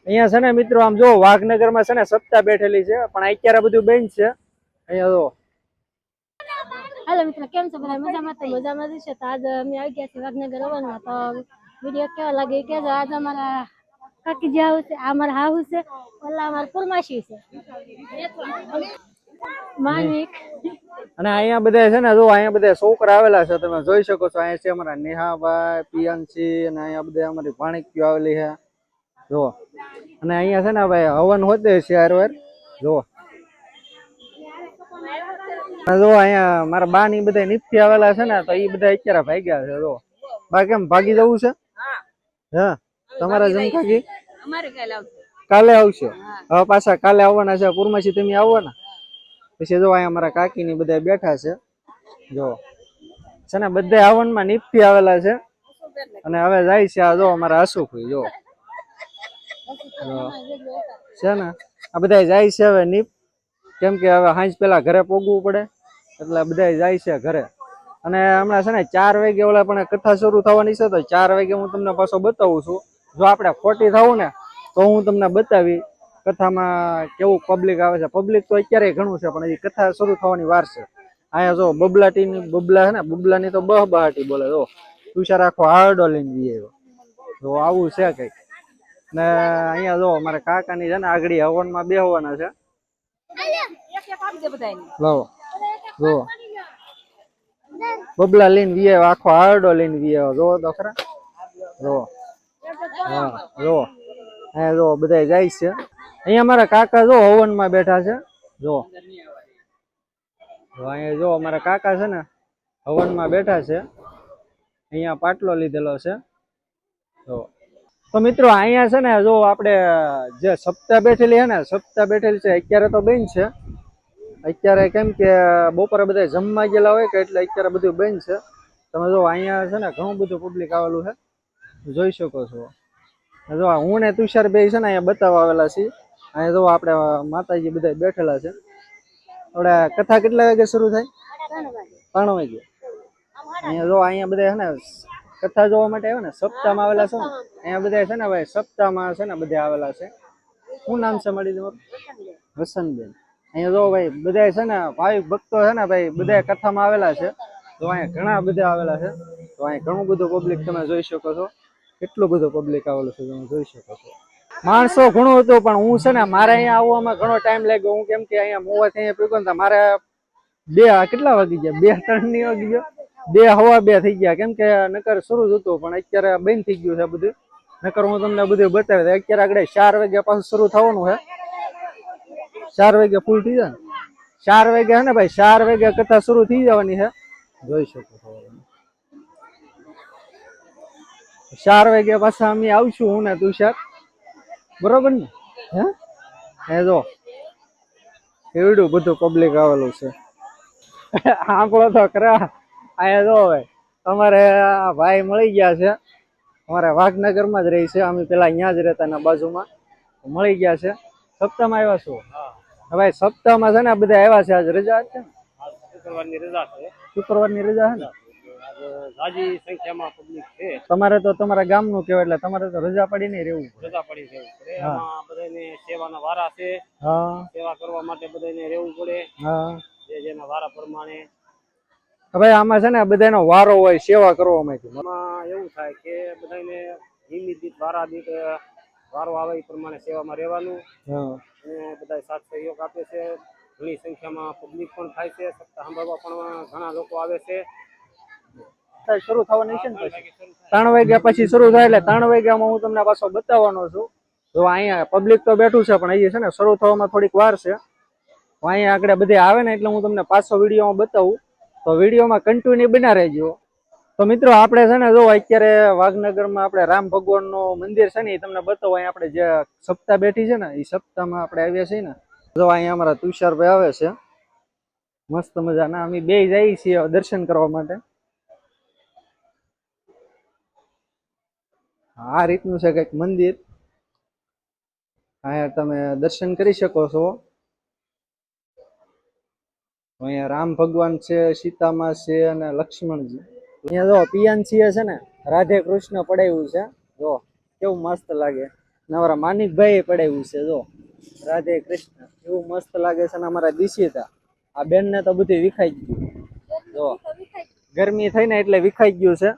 અહીંયા છે ને મિત્રો આમ જો વાઘનગરમાં છે ને સપ્તાહ બેઠેલી છે, પણ અત્યારે બધું બંધ છે. અહીંયા જો હેલો મિત્રો, કેમ છો બધા? મજામાં? તો મજામાં જ છે. તો આજ અમે આવી ગયા છીએ વાઘનગર રવાના. તો વિડીયો કેવા લાગે કે આજ અમારા કાકી જે હાઉસ છે, આ અમારા હાઉસ છે, ઓલા અમારા પુરમાશી છે માનિક. અને અહીંયા બધા છે ને જો અહીંયા બધા છોકરા આવેલા છે, તમે જોઈ શકો છો. અહીંયા છે અમારા નેહાભાઈ, પિયાંશી, અને અહીંયા બધા અમારી ભાણકીઓ આવેલી છે જો. અને અહીંયા છે ને ભાઈ હવન હોતે છે હારવાર જો. જો અહીંયા મારા બા ની બધા નીચે આવેલા છે ને, તો એ બધા અત્યારે ભાગ્યા છે જો. બા કેમ ભાગી જવું છે? હા, તમારા જમકાજી કાલે આવશે. હવે પાછા કાલે આવવાના છે પૂરમાસી, તમે આવવાના? પછી જો અહીંયા અમારા કાકી ની બધા બેઠા છે જો. છે ને બધા આવનમાં નીપથી આવેલા છે. અને હવે જાય છે આ જો અમારા હસુભાઈ જો છે ને, આ બધા જાય છે હવે નીપ, કેમ કે હવે સાંજ પેલા ઘરે પોગવું પડે, એટલે બધા જાય છે ઘરે. અને હમણાં છે ને 4 વાગે ઓલા પણ કથા શરૂ થવાની છે, તો 4 વાગે હું તમને પાછો બતાવું છું. જો આપણે ખોટી થવું ને તો હું તમને બતાવી કથામાં કેવું પબ્લિક આવે છે. પબ્લિક તો અત્યારે ઘણું છે, પણ હજી કથા શરૂ થવાની વાર છે. અહીંયા જો બબલાટીની બબલા છે ને, બબલાની તો બહાટી બોલે જો. તુષાર આખો આરડો લઈને જઈએ જો, આવું છે કઈક. ને અહીંયા જો અમારા કાકાની છે ને આગળ હવનમાં બેહવાના છે. લાવો જો બબલા લઈને વીએ, આખો આરડો લઈને વીએ જો તો ખરા જો. હા જો અહીંયા જો બધા જાય છે. અહીંયા અમારા કાકા જો હવનમાં બેઠા છે જો. અહીંયા જો અમારા કાકા છે ને હવનમાં બેઠા છે. અહીંયા પાટલો લીધેલો છે જો. તો મિત્રો અહીંયા છે ને જો આપણે જે સપ્તાહ બેઠેલી છે ને, સપ્તાહ બેઠેલી છે અત્યારે તો બંધ છે. અત્યારે કેમ કે બપોરે બધા જમવા ગયેલા હોય કે, એટલે અત્યારે બધું બંધ છે. તમે જો અહીંયા છે ને ઘણું બધું પબ્લિક આવેલું છે, જોઈ શકો છો. જો હું ને તુષાર ભાઈ છે ને અહીંયા બતાવવા આવેલા છીએ. અહીંયા જો આપણે માતાજી બધા બેઠેલા છે. આપણે કથા કેટલા વાગે શરૂ થાય? 3 વાગે. અહીંયા જો અહીંયા બધા છે ને કથા જોવા માટે આવે ને, સપ્તાહમાં આવેલા છે ને. અહીંયા બધા છે ને ભાઈ સપ્તાહમાં છે ને બધા આવેલા છે. શું નામ છે મળી તમારું? વસંતબેન. અહીંયા જો ભાઈ બધા છે ને ભાવિક ભક્તો છે ને ભાઈ, બધા કથામાં આવેલા છે. તો અહીંયા ઘણા બધા આવેલા છે. તો અહીંયા ઘણું બધું પબ્લિક તમે જોઈ શકો છો. કેટલું બધું પબ્લિક આવેલું છે તમે જોઈ શકો છો. માણસો ઘણું હતું, પણ હું છે ને મારે અહીંયા આવવામાં ઘણો ટાઈમ લાગ્યો. હું કેમ કે અહીંયા મોવાથી અહીંયા પીગો ને મારે કેટલા વાગી ગયા? 2-3 ની વાગી ગયો. 2 સવા 2 થઈ ગયા, કેમ કે નકર શરૂ જ હતું, પણ અત્યારે બંધ થઈ ગયું છે બધું. નકર હું તમને બધું બતાવી. અત્યારે આગળ 4 વાગ્યા પાછું શરૂ થવાનું છે. 4 વાગ્યા ફૂલ થઈ જાય ને, 4 વાગ્યા ને ભાઈ, 4 વાગ્યા કથા શરૂ થઈ જવાની છે. જોઈ શકો છો 4 વાગ્યા પાછા અમે આવશું હું ને તુષાર, બરોબર ને? હે જો એવડું બધું પબ્લિક આવેલું છે. આંકડો તો ખરા. અહીંયા જો ભાઈ અમારે ભાઈ મળી ગયા છે. અમારે વાઘનગરમાં જ રહી છે. અમે પેલા અહીંયા જ રહેતા એના બાજુમાં, મળી ગયા છે. સપ્તાહમાં આવ્યા છો? ભાઈ સપ્તાહમાં છે ને બધા આવ્યા છે. આજ રજા છે ને? શુક્રવારની રજા છે. શુક્રવારની રજા છે ને? જાજી સંખ્યામાં પબ્લિક છે. તમારે તો તમારા ગામનું કહેવાય, એટલે તમારે તો રજા પડી નહીં રહેવું. રજા પડી રહેવું પડે. એમાં બધાને સેવાના વારા છે. હા, સેવા કરવા માટે બધાને રહેવું પડે. હા, જેના વારા પ્રમાણે. ભાઈ આમાં છે ને બધાનો વારો હોય સેવા કરવા માટે. એમાં એવું થાય કે બધાને નિયમિત વારા દીઠ વારો આવે એ પ્રમાણે સેવામાં રહેવાનું. અને બધા સાથ સહયોગ આપે છે. ઘણી સંખ્યામાં પબ્લિક પણ થાય છે. સપ્તાહ સાંભળવા પણ ઘણા લોકો આવે છે. શરૂ થવાની છે ને પછી 3 વાગ્યા પછી શરૂ થાય, એટલે 3 વાગ્યામાં હું તમને પાછો બતાવવાનો છું. તો અહીંયા પબ્લિક તો બેઠું છે, પણ અહીંયા છે ને શરૂ થવામાં થોડીક વાર છે. અહીંયા આગળ બધે આવે ને એટલે હું તમને પાછો વિડીયોમાં બતાવું. તો વિડીયોમાં કન્ટિન્યુ બના રહેજો. તો મિત્રો આપણે છે ને જો અત્યારે વાઘનગરમાં આપણે રામ ભગવાનનું મંદિર છે ને, એ તમને બતાવો. અહીંયા આપણે જે સપ્તાહ બેઠી છે ને, એ સપ્તાહમાં આપણે આવ્યા છીએ ને. જો અહીંયા અમારા તુષારભાઈ આવે છે મસ્ત મજાના. અમે બે જઈએ છીએ દર્શન કરવા માટે. આ રીતનું છે કંઈક મંદિર. અહીંયા તમે દર્શન કરી શકો છો. અહીંયા રામ ભગવાન છે, સીતામાં છે અને લક્ષ્મણજી. અહીંયા જો પિયાનસી છે ને રાધે કૃષ્ણ પડાવ્યું છે. જો કેવું મસ્ત લાગે. ને અમારા માનિકભાઈ પડાવ્યું છે જો રાધે કૃષ્ણ એવું મસ્ત લાગે છે ને અમારા દિશિતા આ બેન ને તો બધું વિખાઈ ગયું જો ગરમી થઈ ને એટલે વિખાઈ ગયું છે